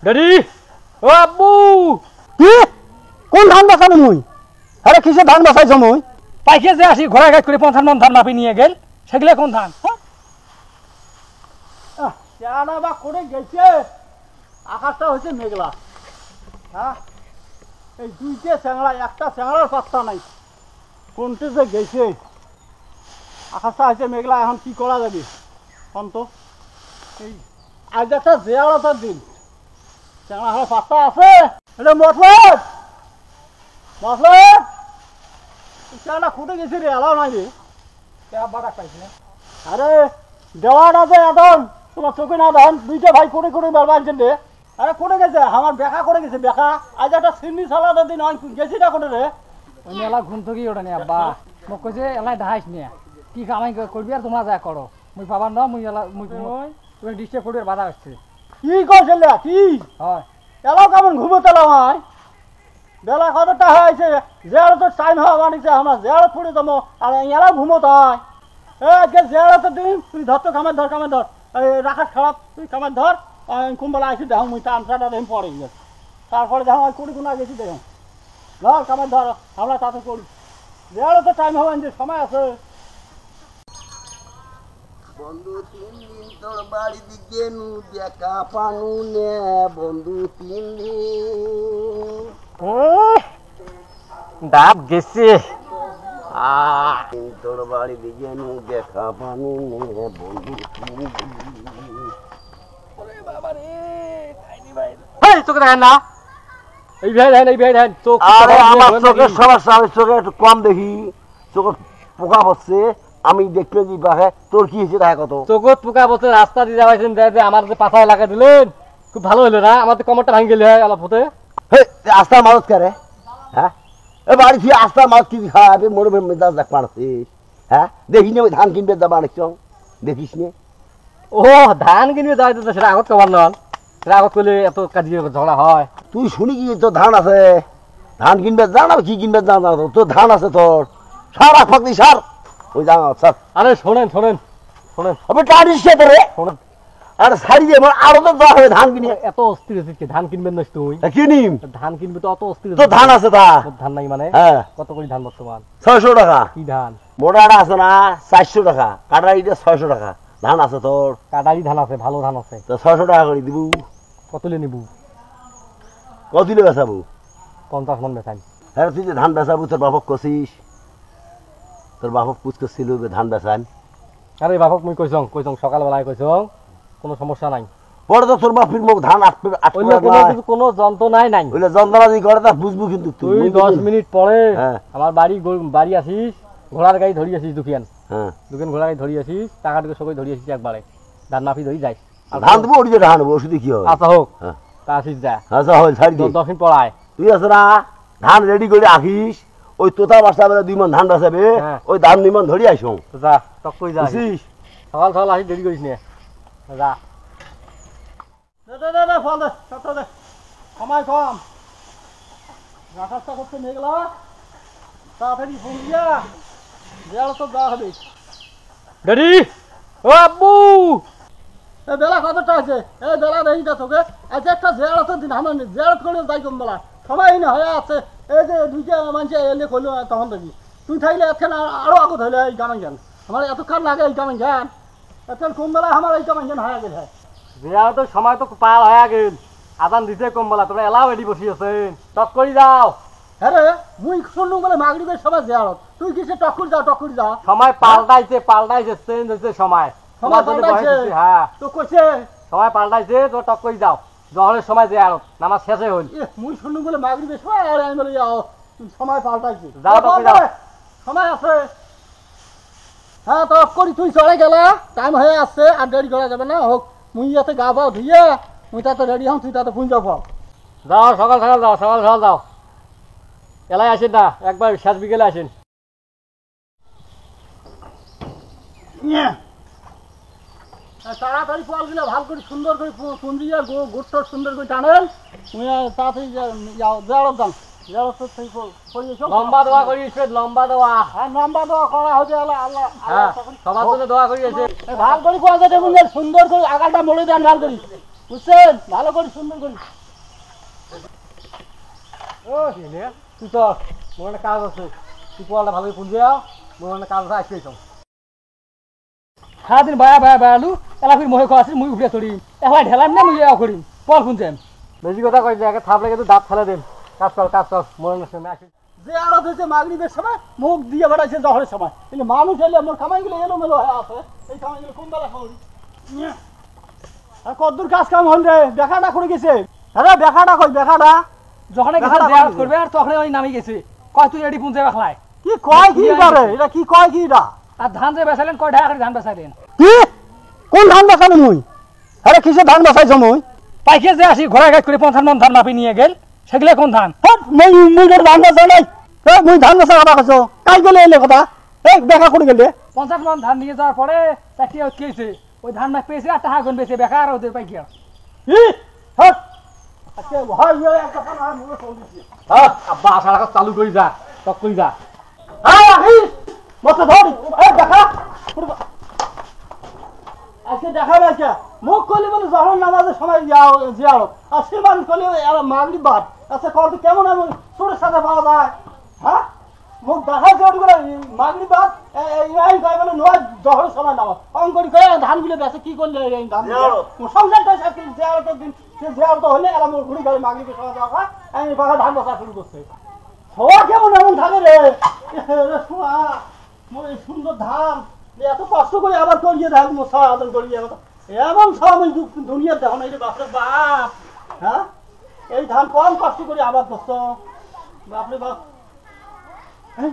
Daddy ও আব্বু কি কোন ধান বাঁচাবো মুই? আরে কিসে ধান বাঁচাইছ মুই? পাইকে যে আসি ঘোড়া গাছ করে ৫০ মন ধান মাপি নিয়ে গেল, সেগুলো কোন ধান? চেহারা বা করে গেছে, আকাশটা হয়েছে মেঘলা। হ্যাঁ, এই দুইটা চ্যাংড়া, একটা চ্যাংড়ার পাত্তা নাই, কোনটা যে গেছে। আকাশটা হয়েছে মেঘলা, এখন কি করা যাবে অন্ত? এই আজ একটা জেয়ারতের দিন, চ্যাংড়া হারে পাত্তা আছে? এটা মতলব মতলব চ্যাংড়া খুঁটে গেছে রে, এলাও নাই রে। বাড়া পাইছে আরে দেওয়াটা যে এখন তোমার চোখে না দেন, দুইটা ভাই করে করে বেড়বাইছেন রে। আরে করে গেছে আমার বেকা, করে গেছে বেকা। আজ একটা সিন্নি সালাদের দিন গেছি না করে রে। ওই এলা ঘুম থেকে ওটা নি আব্বা, মোক কইছে এলাই ধাইস নিয়ে কি কামাই করবি আর তোমরা যা করো, মুই পাবার না, মুই এলা মুই তুমি ডিস্টার্ব করবে বাধা আসছে। কি করছিল কি হয় এলাও কেমন ঘুমোতে হয়? বেলা কতটা হয়েছে, জেয়ার তো টাইম হওয়া বানিয়েছে, আমরা জেয়ার পড়ে যাবো আর এলাও ঘুমোতে হয়। জেয়ারতের দিন তুই ধর তো, কামের ধর, কামের ধর, রাখাস খারাপ, তুই কামের ধর। কুম্বলা আসি দেখো মুই টানটা দেখুন পরে গেছে, তারপরে দেখো কুড়ি গুণা গেছি দেখুন। ধর কামের ধর, আমরা তাতে করি, জেয়ারও তো টাইম হবে, সময় আছে। বন্ধু 3 দিন তোর বাড়ি দিকে নু দেখা পানু নে, বন্ধু 3 দিন ডাব গেছে। তোর বাড়ি দিকে নু দেখা পানু নে, বন্ধু 3 দিন। চোখে দেখেন না, এই ভাই দেখেন, এই ভাই দেখেন চোখ। আরে আমার চোখের সমস্যা, আমি চোখে একটু কম দেখি, চোখে পোকা পড়ছে, আমি দেখলে কি পাখে। তোর কি হয়েছে দেখা কত? চোখত পোকা বসে রাস্তা দিয়ে যাওয়াইছেন, আমার যে পাছায় লাগা দিলেন, খুব ভালো হলো না? আমার তো কমরটা ভাঙি গেলে হয় অলপ হতে। আস্তার মারত করে, হ্যাঁ এ বাড়ি থেকে আস্তার মারত কি খাবে? মোড়ে মেজাজ দেখ মারছিস, হ্যাঁ দেখিস নি? ধান কিনবে যাবা অনেক দেখিস নি? ও ধান কিনবে যাওয়াই তো সেটা আগত কবার নন, সেটা আগত করলে এত কাজে ঝগড়া হয়। তুই শুনি কি তোর ধান আছে? ধান কিনবে যা না, কি কিনবে যা না, তোর ধান আছে, তোর সার ফাঁকলি সার ওই যা স্যার। আরে শোনেন শোনেন শোনেন, আমি টানিস খেতে রে, শোনেন আরে সারি দিয়ে আরো তো দেওয়া হবে ধান কিনে। এত অস্থির আছিস কি? ধান কিনবেন না তুই? কিনিম, ধান কিনবে তো অত অস্থির? তোর ধান আছে তা? ধান নাই মানে? হ্যাঁ। কত করে ধান বর্তমান? 600 টাকা। কি ধান? মোটাটা আছে না 400 টাকা, কাটারিটা 600 টাকা। ধান আছে তোর? কাটারি ধান আছে, ভালো ধান আছে। তো 600 টাকা করে দিব। কত লে নিবু? কত দিলে বেচাবো? 50 মন বেচাই। হ্যাঁ তুই যে ধান বেচাবো, তোর বাপক কছিস? তোর বাপক পুজ করছিল ধান বেচান? আরে বাপক মুই কইছং সকালবেলায় কইছং, কোনো সমস্যা নাই। পরে তো তোর বাপির মুখ ধান কোনো যন্ত্রণাই নাই, ওইলে যন্ত্রণাদি করে তা বুঝবো। কিন্তু তুই 10 মিনিট পরে আমার বাড়ি আসিস, ঘোড়ার গাড়ি ধরি আসিস দুখিয়ান, হ্যাঁ দুখিয়ান ঘোড়ার গাড়ি ধরি আসিস, টাকা টুকু সবাই ধরি আসিস একবারে, ধান মাফি ধরি যাই। ধান দেবো, ওটি ধান দেবো, ওষুধে কি হবে? আচ্ছা হোক, তা আসিস যা। আচ্ছা হয়, ছাড়ি 10 মিনিট পড়ায় তুই আছে না, ধান রেডি করে রাখিস। ওই তোতা বাসা বেলা 2 মন ধান বাঁচাবে, ওই ধান 2 মন ধরি আসো। যা টক কই যা, সকাল সকাল আসিস, দেরি করিস নে, যা। ফল দে, দে সময় কম, রাখাসটা করতে মেঘলা, তাড়াতাড়ি ফোন দিয়া জেয়ার তো যাওয়া হবে। ড্যাডি ও আব্বু, বেলা কতটা আছে? এই বেলা দেখিটা তোকে, আজ একটা জেয়ারতের দিন, আমার জেয়ারত করে যাই কম বেলা, সবাই না হয়ে আছে। এই যে দুইটা মানুষ এলে করলো তখন দেখি, তুই থাকলে এতক্ষণ আরো আগত হইলে এই কামাই গান, আমার এতক্ষণ লাগে এই কামাই গান, এতক্ষণ কোন বেলা আমার এই কামাই গান হয়ে গেছে। বিয়ার তো সময় তো পার হয়ে গেল, আদান দিতে কম বলা, তোমরা এলাও এডি বসি আছেন, টক করি যাও। হ্যাঁ রে, মুই শুনলুম বলে মাগরিবের সময় জেয়ারত, তুই কিসে টক করে যা। সময় পাল্টাইছে চেঞ্জ হয়েছে সময়। হ্যাঁ তো কইছে সময় পাল্টাইছে, তো টক করে যাও। জহরের সময় যে আর নামাজ শেষে হইল, মুই শুনলুম বলে মাগরিবের সময়, আর আমি বলে যাও সময় পাল্টাইছে, যাও টক করে যাও, সময় আছে। হ্যাঁ টক করি, তুই চলে গেলা, টাইম হয়ে আসছে, আর দেরি করা যাবে না। হোক মুই ইয়াতে গা পাও ধুইয়া, মুই তাতে রেডি হম, তুই তাতে ফুল যাও। যাও সকাল সকাল যাও, এলাই আসেন না, একবার শেষ বিকেলে আসেন। তাড়াতাড়ি ফল গুলো ভাল করে সুন্দর করে ফোন দিয়ে গোটটা সুন্দর করে টানেন, তাড়াতাড়ি যান। লম্বা দোয়া করিয়েছে, লম্বা দোয়া। হ্যাঁ লম্বা দোয়া করা হয়েছে, আল্লাহ সবার জন্য দোয়া করিয়েছে। ভাল করে সুন্দর করে আগালটা মরে দেন, ভাল করি বুঝছেন? ভালো করে সুন্দর করে। ও হিনে তুই তো মোর একটা কাজ আছে, তুই পোয়ালটা ভালোই পুঁজি যাও, মোর একটা কাজ আছে আসলেই চল। সারাদিন বায়া বায়া বায়ালু এলাফির মহে খাওয়াছিস মুই উঠে চড়ি এলা ঢেলাম না মুই এও করিম পল শুনছেন বেশি কথা কই যে একে থাপ লেগে তুই দাঁত ফেলে দেন। কাজ কর মোর সময় আসি যে আড়ত হয়েছে মাগরিবের সময় মুখ দিয়ে বেড়াইছে জহরের সময়, কিন্তু মানুষ এলে মোর কামাইগুলো এলোমেলো হয়ে আছে। এই কামাইগুলো কোন বেলা খাবি? আর কদ্দুর কাজ কাম হল রে? দেখাটা করে গেছে। হ্যাঁ দেখাটা কই দেখাটা? যখন দেয়াত করবে আর তখন ওই নামি গেছে কয় তুই রেডি পুঁজে রাখলাই কি কয় কি করে এটা? কি কয় কি এটা? আর ধান যে বেচালেন কয় ঢাকা ধান বেচাইলেন? কি কোন ধান বেচালি মুই? আরে কিসে ধান বেচাইছ মুই? পাইকে যে আসি ঘোড়া গাছ করে 50 মন ধান মাপি নিয়ে গেল সেগুলো কোন ধান? মুই ধান বেচা নাই। মুই ধান বেচার কথা কইছো কাই গেলে এলে কথা? দেখা করে গেলে 50 মন ধান নিয়ে যাওয়ার পরে চারটি কেছে ওই ধান মাপ পেয়েছে আর টাকা গুণ বেঁচে বেকার ওদের পাইকি আর কি হট আজকে হয় ইয়ে একটা কথা আর মুই ফোন দিছি। আব্বা আশা রাখা চালু করি যা টক করি যা আহি মত ধর দেখা আজকে দেখাবে আজকে মুখ করলে বলে জহর নামাজের সময় জিয়ারত আর সে মানুষ করলে মাগরিব বাদ। আচ্ছা কত কেমন এমন ছোট সাথে পাওয়া যায়? হ্যাঁ মুখ দেখা জোর করে মাগরিব বাদ এই গায়ে বলে নয় জহরের সময় নামাজ অঙ্করি করে ধানগুলো বেঁচে কি করলে এই ধান সংসারটা জিয়ারতের দিন সে জিয়ারত হলে এরা মোর ঘুরি গাড়ি মাগরিবের সময় যাওয়া হয় আমি বাঘা ধান বসা শুরু করছে। হওয়া কেমন এমন থাকে রে শোয়া মোর এই সুন্দর ধান এত কষ্ট করে আবার করিয়ে দেখ মোর সব আদর করিয়ে এমন সব আমি দুনিয়ার দেখো না এই যে বাপরে বাপ। হ্যাঁ এই ধান কম কষ্ট করে আবার করছো বাপরে বাপ। হ্যাঁ